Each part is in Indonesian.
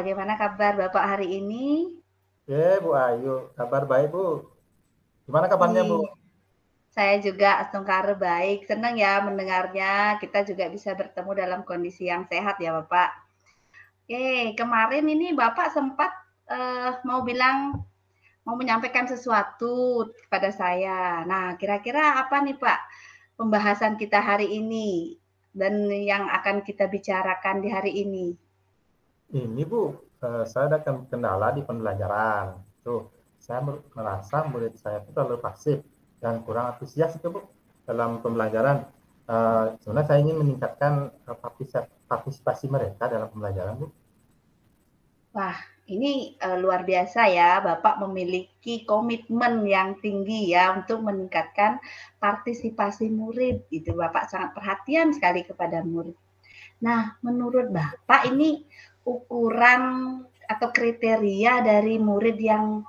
bagaimana kabar Bapak hari ini? Bu Ayu, kabar baik Bu. Gimana kabarnya Bu? Ih, saya juga Astungkare baik. Senang ya mendengarnya. Kita juga bisa bertemu dalam kondisi yang sehat ya Bapak. Kemarin ini Bapak sempat mau bilang mau menyampaikan sesuatu kepada saya. Nah, kira-kira apa nih Pak pembahasan kita hari ini dan yang akan kita bicarakan di hari ini? Ini Bu, saya ada kendala di pembelajaran. Tuh, saya merasa murid saya itu terlalu pasif dan kurang antusias itu Bu dalam pembelajaran. Sebenarnya saya ingin meningkatkan partisipasi mereka dalam pembelajaran Bu. Wah, ini luar biasa ya, Bapak memiliki komitmen yang tinggi ya untuk meningkatkan partisipasi murid. Itu Bapak sangat perhatian sekali kepada murid. Nah, menurut Bapak ini ukuran atau kriteria dari murid yang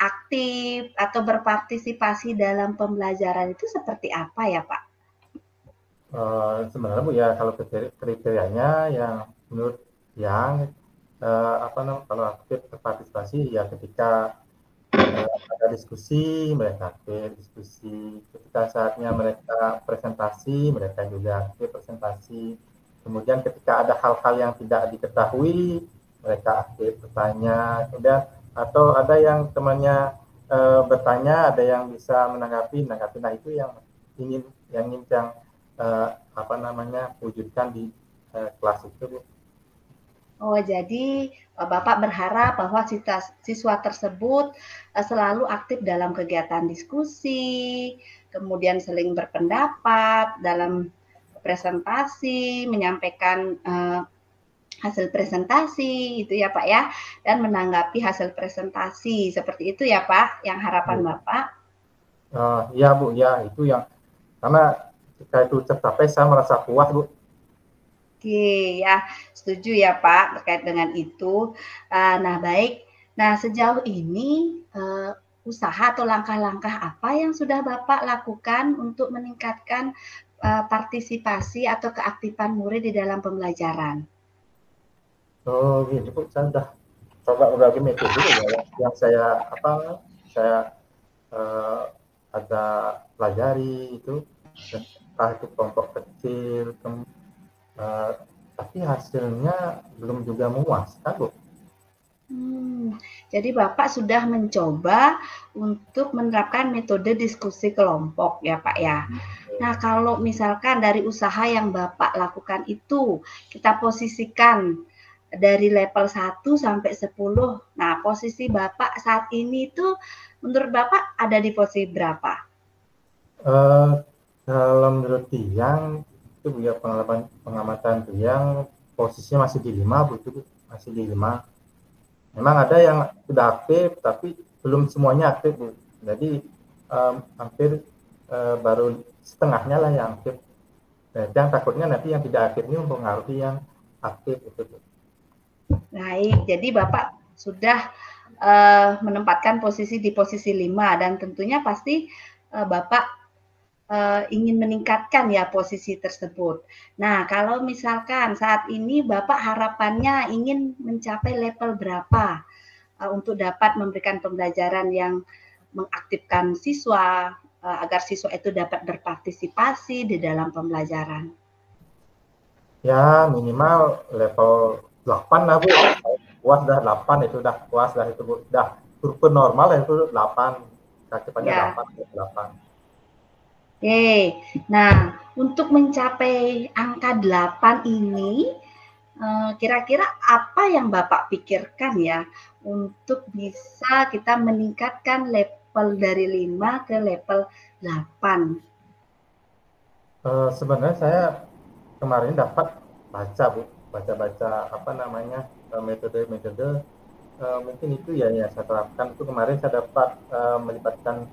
aktif atau berpartisipasi dalam pembelajaran itu seperti apa ya, Pak? Sebenarnya Bu ya, kalau kriterianya yang menurut yang apa namanya, kalau aktif berpartisipasi ya ketika ada diskusi, mereka aktif diskusi. Ketika saatnya mereka presentasi, mereka juga aktif presentasi. Kemudian ketika ada hal-hal yang tidak diketahui, mereka aktif bertanya. Kemudian atau ada yang temannya bertanya, ada yang bisa menanggapi. Nah itu yang ingin apa namanya wujudkan di kelas itu, Bu. Oh, jadi Bapak berharap bahwa siswa tersebut selalu aktif dalam kegiatan diskusi, kemudian saling berpendapat dalam presentasi, menyampaikan hasil presentasi, itu ya Pak ya, dan menanggapi hasil presentasi. Seperti itu ya Pak, yang harapan Bapak. Ya Bu, ya itu yang karena ketika itu tercapai saya merasa puas Bu. Oke, ya setuju ya Pak terkait dengan itu. Nah baik, nah sejauh ini usaha atau langkah-langkah apa yang sudah Bapak lakukan untuk meningkatkan partisipasi atau keaktifan murid di dalam pembelajaran? Oh gini Bu, saya udah coba berbagai metode ya yang saya apa saya uh, ada pelajari itu, entah itu kelompok kecil, uh, tapi hasilnya belum juga memuaskan Bu. Jadi Bapak sudah mencoba untuk menerapkan metode diskusi kelompok ya Pak ya. Nah kalau misalkan dari usaha yang Bapak lakukan itu, kita posisikan dari level 1 sampai 10. Nah posisi Bapak saat ini itu menurut Bapak ada di posisi berapa? Uh, Kalau menurut Tiang itu punya pengalaman pengamatan Tiang posisinya masih di 5 Bu, itu masih di 5. Memang ada yang sudah aktif tapi belum semuanya aktif Bu. Jadi hampir baru setengahnya lah yang aktif. Dan takutnya nanti yang tidak aktif ini mempengaruhi yang aktif itu. Baik, jadi Bapak sudah menempatkan posisi di posisi 5 dan tentunya pasti Bapak ingin meningkatkan ya posisi tersebut. Nah, kalau misalkan saat ini Bapak harapannya ingin mencapai level berapa untuk dapat memberikan pembelajaran yang mengaktifkan siswa agar siswa itu dapat berpartisipasi di dalam pembelajaran? Ya minimal level 8 lah Bu. Puas dah 8 itu udah puas dah itu Bu. Udah survei normal itu 8. Cakupannya Ya, 8, 8. oke. Nah, untuk mencapai angka 8 ini, kira-kira apa yang Bapak pikirkan ya untuk bisa kita meningkatkan level dari 5 ke level 8? Sebenarnya saya kemarin dapat baca Bu, baca-baca apa namanya metode-metode mungkin itu ya yang saya terapkan itu kemarin saya dapat melibatkan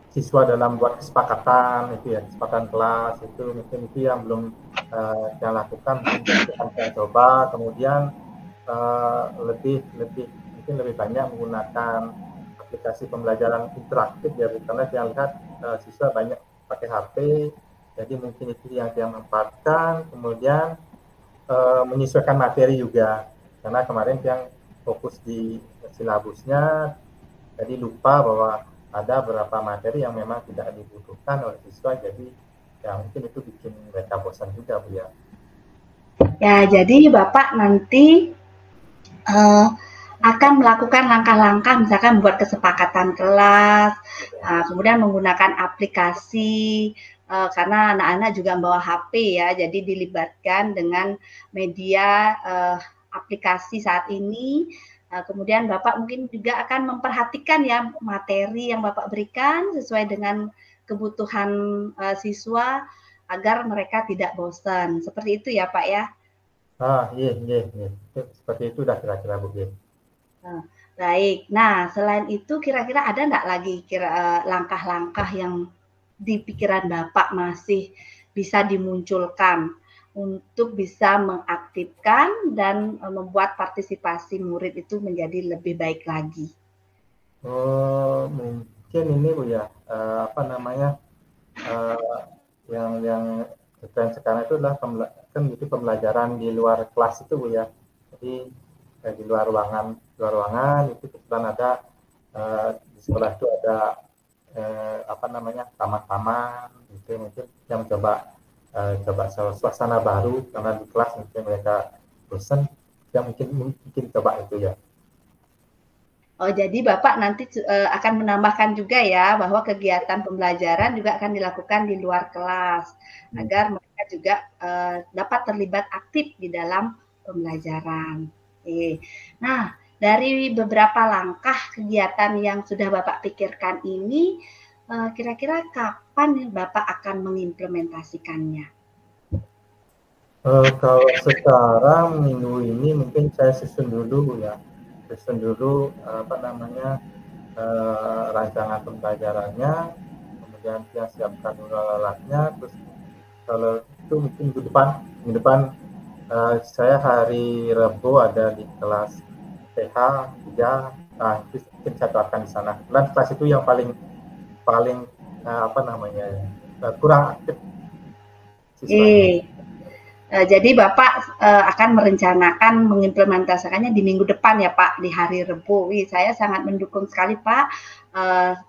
siswa dalam buat kesepakatan itu ya kesepakatan kelas itu mungkin itu yang belum saya lakukan mungkin akan saya coba kemudian lebih lebih mungkin lebih banyak menggunakan aplikasi pembelajaran interaktif ya karena saya lihat siswa banyak pakai HP jadi mungkin itu yang saya manfaatkan kemudian menyesuaikan materi juga Karena kemarin yang fokus di silabusnya, jadi lupa bahwa ada beberapa materi yang memang tidak dibutuhkan oleh siswa, jadi ya mungkin itu bikin mereka bosan juga Bu ya. Ya, jadi Bapak nanti akan melakukan langkah-langkah, misalkan membuat kesepakatan kelas, kemudian menggunakan aplikasi, karena anak-anak juga membawa HP ya, jadi dilibatkan dengan media aplikasi saat ini. Kemudian Bapak mungkin juga akan memperhatikan ya materi yang Bapak berikan sesuai dengan kebutuhan siswa agar mereka tidak bosan. Seperti itu ya Pak ya. Iya, iya, iya. Seperti itu dah kira-kira Bu. Iya. Baik. Nah, selain itu kira-kira ada nggak lagi langkah-langkah yang di pikiran Bapak masih bisa dimunculkan untuk bisa mengaktifkan dan membuat partisipasi murid itu menjadi lebih baik lagi? Mungkin ini Bu ya, apa namanya, yang tren sekarang itu adalah kan itu pembelajaran di luar kelas itu Bu ya. Jadi di luar ruangan itu kebetulan ada di sekolah itu ada apa namanya, taman-taman gitu, mungkin yang coba suasana baru karena di kelas mungkin mereka bosan, yang mungkin coba itu ya. Oh, jadi Bapak nanti akan menambahkan juga ya bahwa kegiatan pembelajaran juga akan dilakukan di luar kelas agar mereka juga dapat terlibat aktif di dalam pembelajaran. Oke. Nah, dari beberapa langkah kegiatan yang sudah Bapak pikirkan ini, kira-kira kapan Bapak akan mengimplementasikannya? Kalau sekarang minggu ini mungkin saya susun dulu ya, apa namanya, rancangan pembelajarannya, kemudian saya siapkan alatnya, terus kalau itu mungkin minggu depan saya hari Rabu ada di kelas PH 3, nah itu mungkin saya akan di sana. Dan kelas itu yang paling paling apa namanya, kurang aktif siswanya. Jadi Bapak akan merencanakan mengimplementasikannya di minggu depan ya Pak, di hari Rabu. Saya sangat mendukung sekali Pak.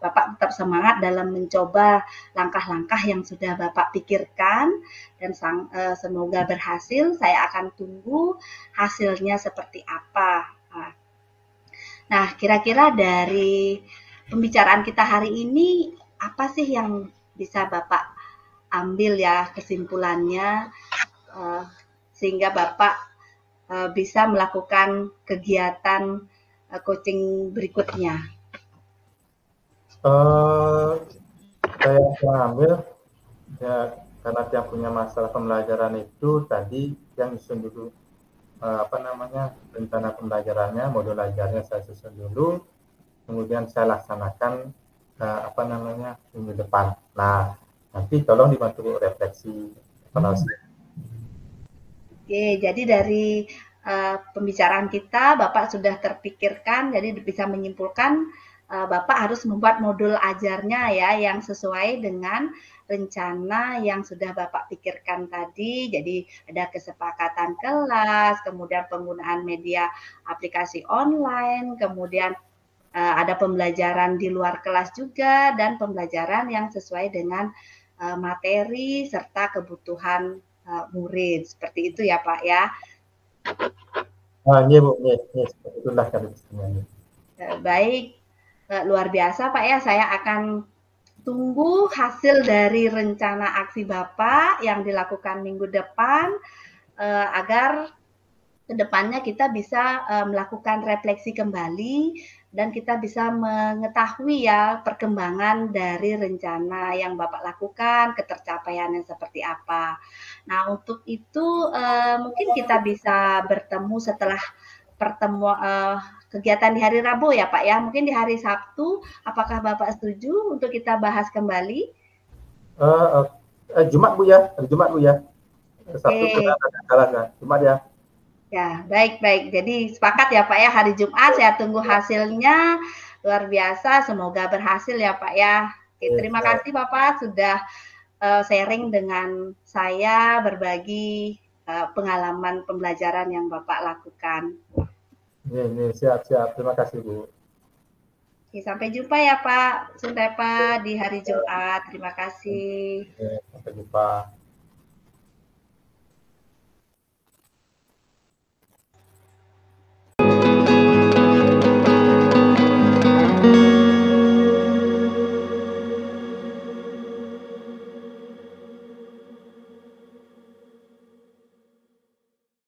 Bapak tetap semangat dalam mencoba langkah-langkah yang sudah Bapak pikirkan dan semoga berhasil. Saya akan tunggu hasilnya seperti apa. Nah, kira-kira dari pembicaraan kita hari ini apa sih yang bisa Bapak ambil ya kesimpulannya? Sehingga Bapak bisa melakukan kegiatan coaching berikutnya. Saya mengambil ya, karena yang punya masalah pembelajaran itu tadi yang susun dulu apa namanya, rencana pembelajarannya, modul ajarnya saya susun dulu, kemudian saya laksanakan apa namanya minggu depan. Nah, nanti tolong dibantu refleksi evaluasi. Oke, jadi dari pembicaraan kita, Bapak sudah terpikirkan, jadi bisa menyimpulkan Bapak harus membuat modul ajarnya ya yang sesuai dengan rencana yang sudah Bapak pikirkan tadi. Jadi ada kesepakatan kelas, kemudian penggunaan media aplikasi online, kemudian ada pembelajaran di luar kelas juga, dan pembelajaran yang sesuai dengan materi serta kebutuhan murid. Seperti itu ya Pak ya. Iya Bu, iya, itulah kami sebenarnya. Baik, luar biasa Pak ya. Saya akan tunggu hasil dari rencana aksi Bapak yang dilakukan minggu depan agar kedepannya kita bisa melakukan refleksi kembali dan kita bisa mengetahui ya perkembangan dari rencana yang Bapak lakukan, ketercapaiannya seperti apa. Nah, untuk itu mungkin kita bisa bertemu setelah pertemuan kegiatan di hari Rabu ya Pak ya. Mungkin di hari Sabtu, apakah Bapak setuju untuk kita bahas kembali? Jumat Bu ya, hari Jumat Bu ya. Sabtu Oke. ada Jumat ya. Ya, baik-baik. Jadi sepakat ya Pak ya, hari Jumat saya tunggu hasilnya. Luar biasa, semoga berhasil ya Pak ya. Oke, terima kasih Bapak sudah sharing dengan saya, berbagi pengalaman pembelajaran yang Bapak lakukan. Ini siap-siap. Terima kasih, Bu. Oke, sampai jumpa ya Pak Suntepa di hari Jumat. Terima kasih. Sampai jumpa.